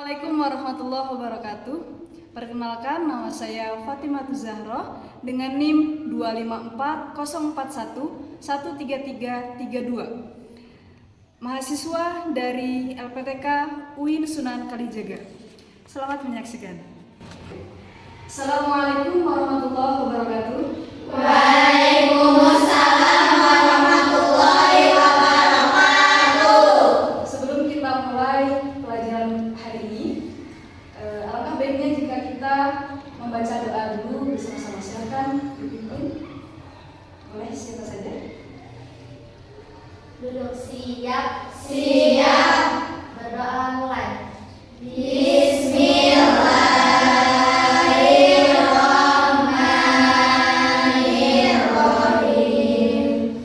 Assalamualaikum warahmatullahi wabarakatuh. Perkenalkan, nama saya Fatimah Zahra dengan NIM 25401413332. Mahasiswa dari LPTK UIN Sunan Kalijaga. Selamat menyaksikan. Assalamualaikum warahmatullahi wabarakatuh. Waalaikumsalam warahmatullahi wabarakatuh. Sebelum kita mulai pelajaran hari ini, alangkah baiknya jika kita membaca doa dulu bersama-sama. Silakan dipimpin oleh siapa saja. Duduk siap. Berdoa mulai. Bismillahirrahmanirrahim.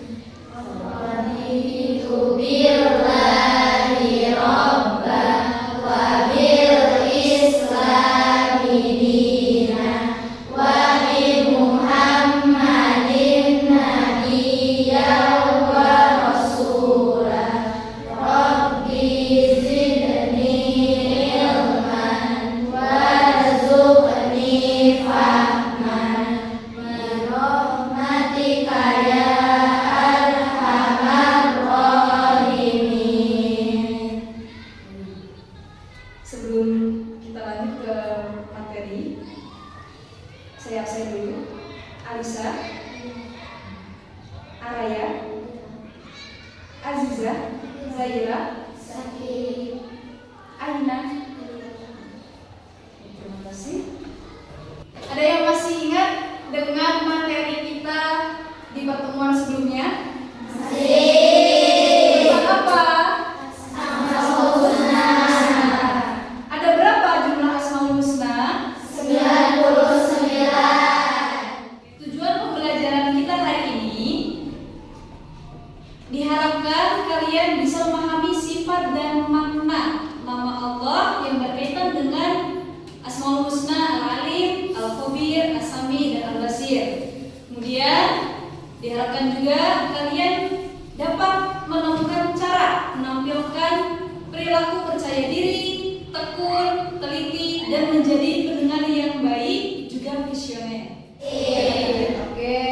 Raditu billahi rabban wa bil islami dinan wa bi Muhammadin nabiyyan wa rasulan. Rabbi zidni ilman warzuqni fahman birahmatika ya arhamar rahimin. Sebelum kita lanjut ke materi, saya absen dulu. Alisa, Araya, Aziza, Zaira, Sakit. Aina. Terima kasih. Ada yang masih ingat dengan materi kita di pertemuan sebelumnya? Tentang apa? Ada berapa jumlah Asmaul Husna? 99. Tujuan pembelajaran kita hari ini diharapkan kalian bisa memahami sifat dan makna nama Allah yang berkaitan dengan Asmaul Husna, Al-Alim, Al-Khabir, As-Sami, dan Al-Basir. Kemudian diharapkan juga kalian dapat menemukan cara menampilkan perilaku percaya diri, tekun, teliti, dan menjadi pendengar yang baik juga visioner. Oke.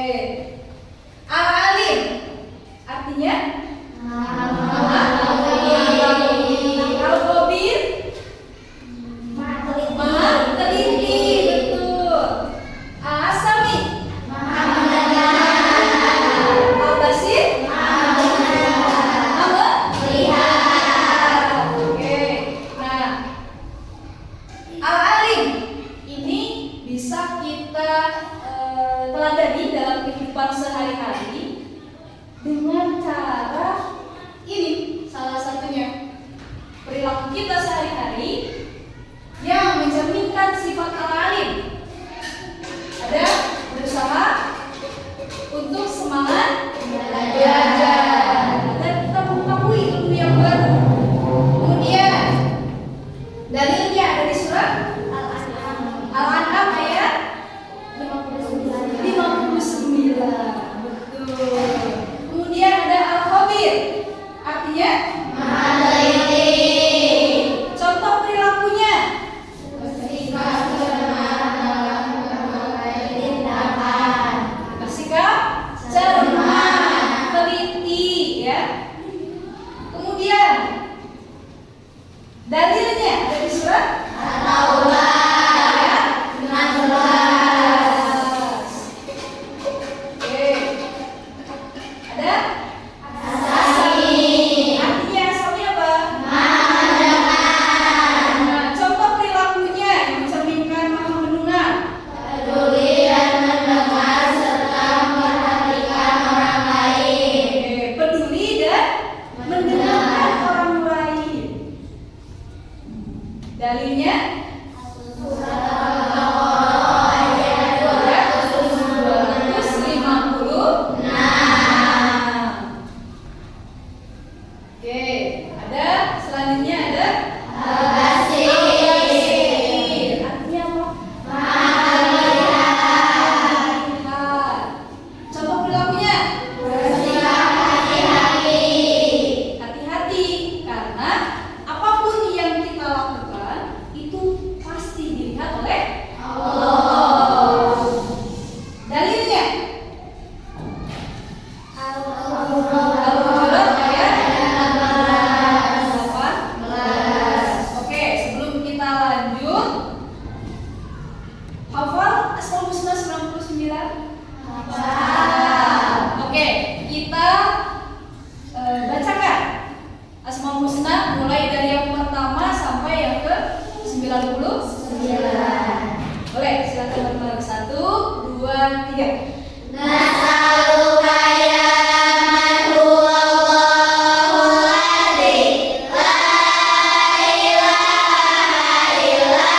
Al-Alim artinya Al-Khabir maha teliti, betul. As-Sami Al-Basir melihat. Oke. Nah, Al-Alim ini bisa kita teladani dalam kehidupan sehari-hari dengan cara ini, salah satunya perilaku kita sehari-hari yang mencerminkan sifat Al-Alim. Ada berusaha untuk semangat belajar dan kita mengetahui ilmu yang baru. Kemudian dalilnya ada di surat Al-An'am ayat 59. Betul. Kemudian ada Al-Khabir artinya contoh perilakunya bersikap cermat, teliti, ya. Kemudian dalilnya ada di surat ayat 16. Oke. Ada artinya Asami apa? Nah, contoh perilakunya yang mencerminkan maha mendengar. Peduli dan mendengarkan orang lain. Dalilnya ayat 256. Oke, ada selanjutnya ada Al-Basir. Artinya apa? Melihat. Contoh perilakunya hati-hati, karena apapun yang kita lakukan 90? 9. Boleh, silakan bareng-bareng. 1, 2, 3. Nas'aluka ya man huwa Allahul ladzi la ilaha illa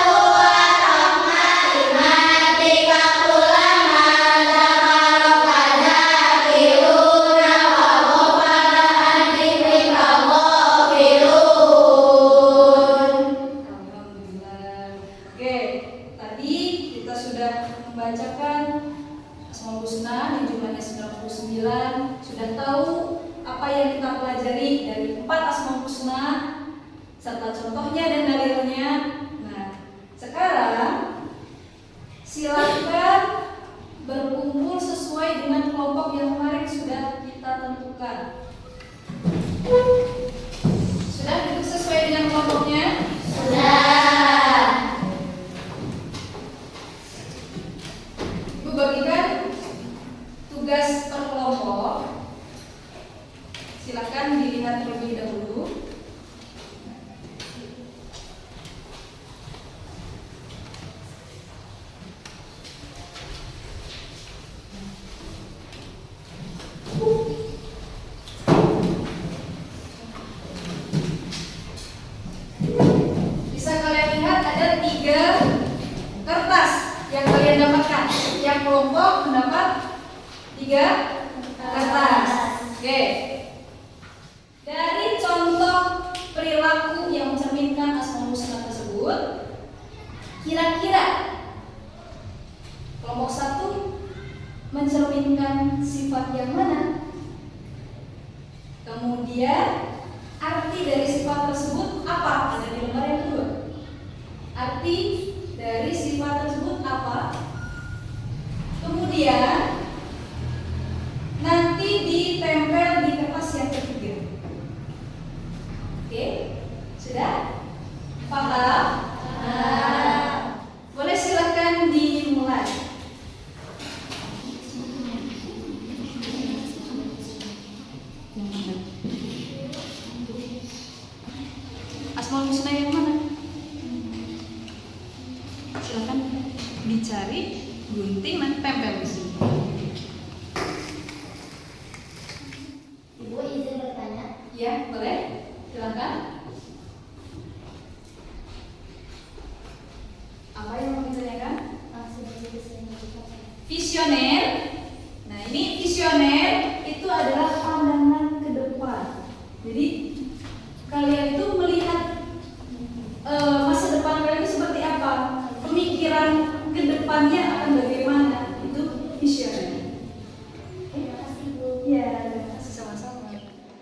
huwa rahmatika kullama zakaraka zakiruna wa ghafara an dzikrika ghafilun. Alhamdulillah. Oke, tadi kita sudah membacakan Asmaul Husna yang jumlahnya 99. Sudah tahu apa yang kita pelajari dari 4 Asmaul Husna serta contohnya dan dalilnya. Nah, sekarang silakan berkumpul sesuai dengan kelompok yang kemarin sudah kita tentukan. Sudah duduk sesuai dengan kelompoknya? Sudah. Ibu bagikan tugas per kelompok. Silakan dilihat terlebih dahulu. Bisa kalian lihat ada 3 kertas yang kalian dapatkan. Setiap kelompok mendapat 3 kertas. Oke. Dari contoh perilaku yang mencerminkan Asmaul Husna tersebut, kira-kira kelompok 1 mencerminkan sifat yang mana? Kemudian arti dari sifat tersebut apa? Ada di lembar yang kedua. Arti dari sifat tersebut apa? Kemudian nanti ditempel di kertas yang ketiga. Oke, sudah? Paham? Boleh silakan dimulai. Asmaul Husna yang mana? Silakan dicari, gunting, nanti tempel di sini. Ibu izin bertanya. Ya, boleh. Silakan. Apa yang mau ditanyakan? Visioner. Nah, ini visioner itu adalah pandangan ke depan. Jadi kalian itu melihat masa depan kalian itu seperti apa? Pemikiran ke depannya akan bagaimana? Itu visioner. Terima kasih, Bu. Ya, terima kasih sama-sama.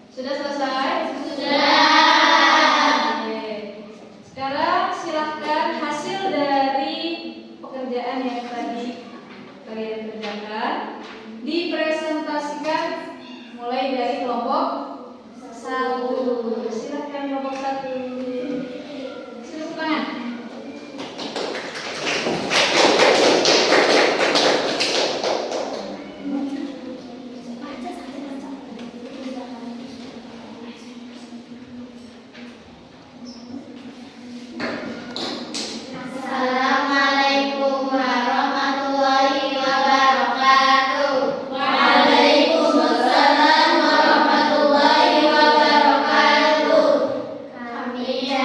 Sudah selesai? Sudah. Oke. Sekarang silahkan hasil dari pekerjaan yang tadi kalian kerjakan dipresentasikan mulai dari kelompok 1. Silahkan kelompok 1. Silakan tangan. Assalamualaikum warahmatullahi wabarakatuh. Waalaikumsalam warahmatullahi wabarakatuh. Kami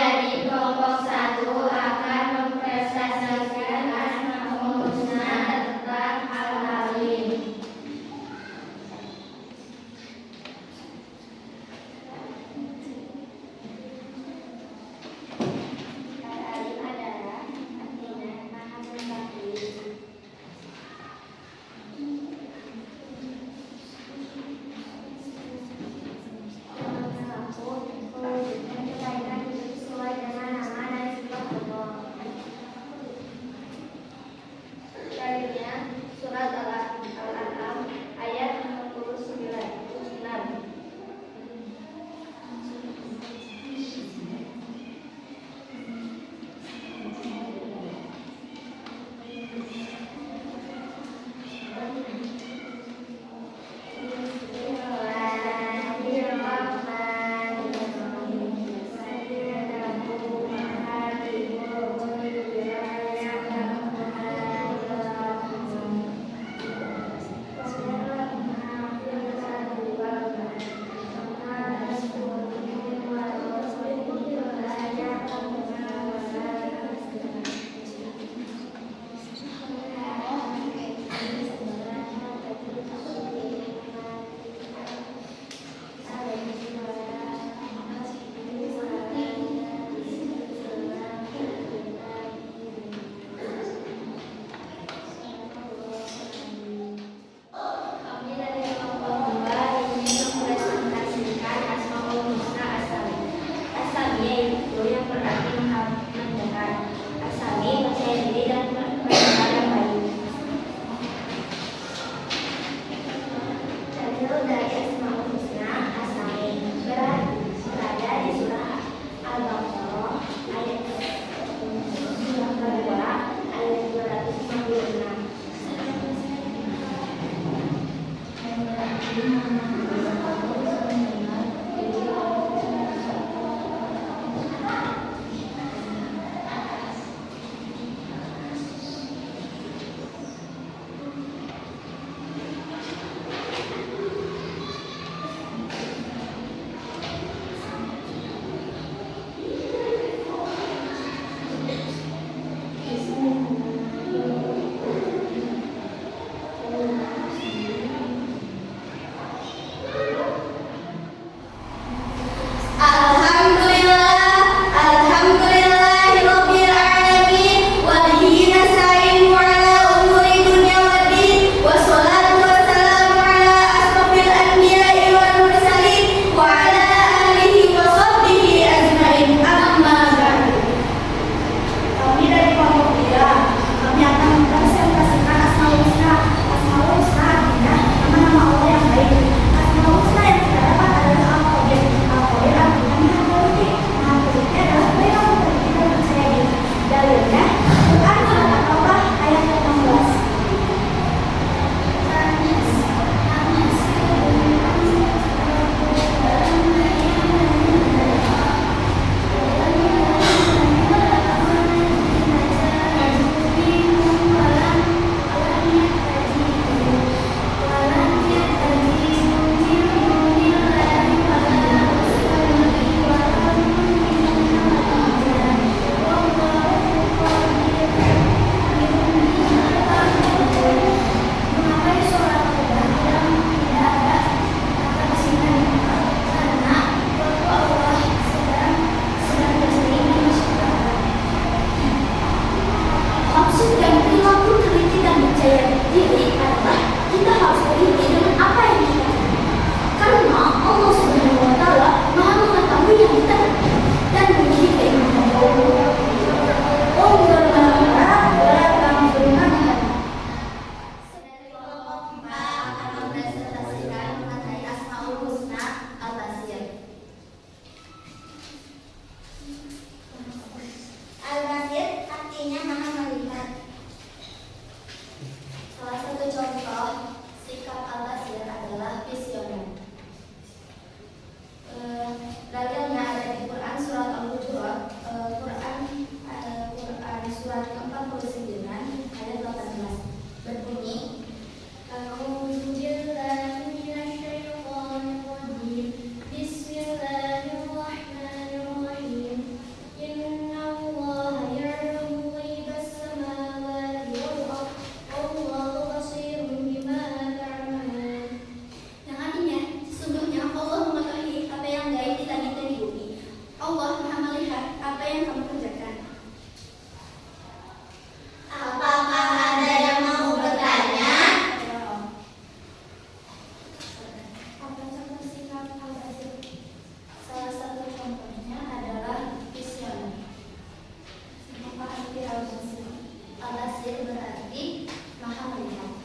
Al-Basir berarti Maha Melihat.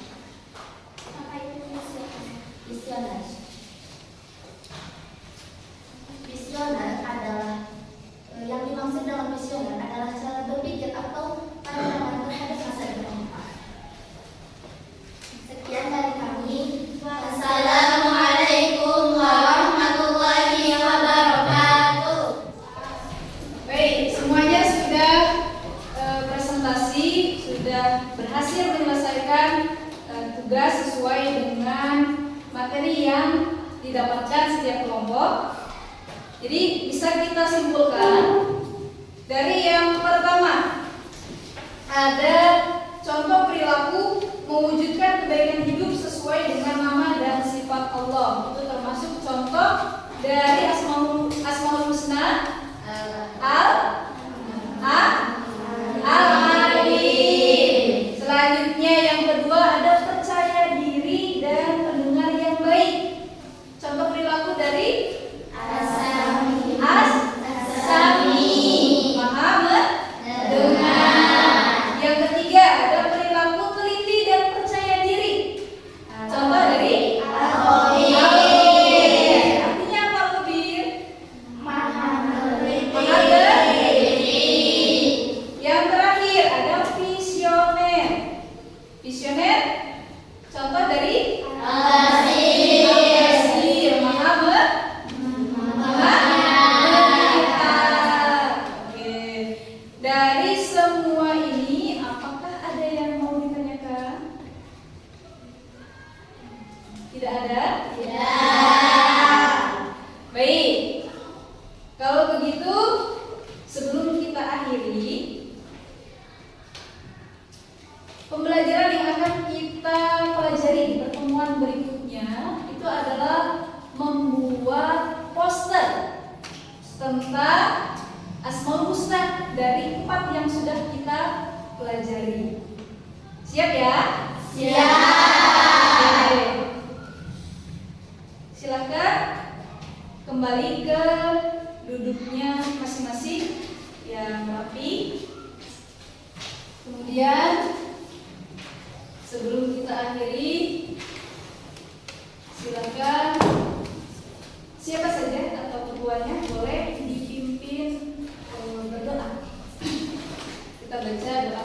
Apa itu visioner? Visioner adalah yang dimaksud dalam visioner adalah cara berpikir atau pandangan terhadap masa depan. Sekian dari kami. Wassalamualaikum warahmatullahi wabarakatuh. Baik, semuanya sudah presentasi, sudah berhasil menyelesaikan tugas sesuai dengan materi yang didapatkan setiap kelompok. Jadi bisa kita simpulkan dari yang pertama, ada contoh perilaku mewujudkan kebaikan hidup sesuai dengan nama dan sifat Allah. Itu termasuk contoh dari Asmaul Husna Al-Alim. Selanjutnya yang kedua ada percaya diri dan pendengar yang baik. Contoh perilaku dari As-Sami, Maha mendengar. Yang ketiga ada perilaku teliti dan percaya diri. Contoh dari Al-Khabir. Artinya apa Khabir? Maha meneliti. Yang terakhir ada visioner. Visioner contoh dari Al-Basir, Maha melihat. Oke. Dari semua ini, apakah ada yang mau ditanyakan? Tidak ada? Tidak. Baik. Kalau begitu, sebelum kita akhiri, pembelajaran yang akan kita pelajari di pertemuan berikutnya itu adalah membuat poster tentang Asmaul Husna dari 4 yang sudah kita pelajari. Siap ya? Siap. Oke. Silakan kembali ke duduknya masing-masing yang rapi. Kemudian sebelum kita akhiri, silakan siapa saja atau ketuanya boleh dipimpin berdoa. Kita baca doa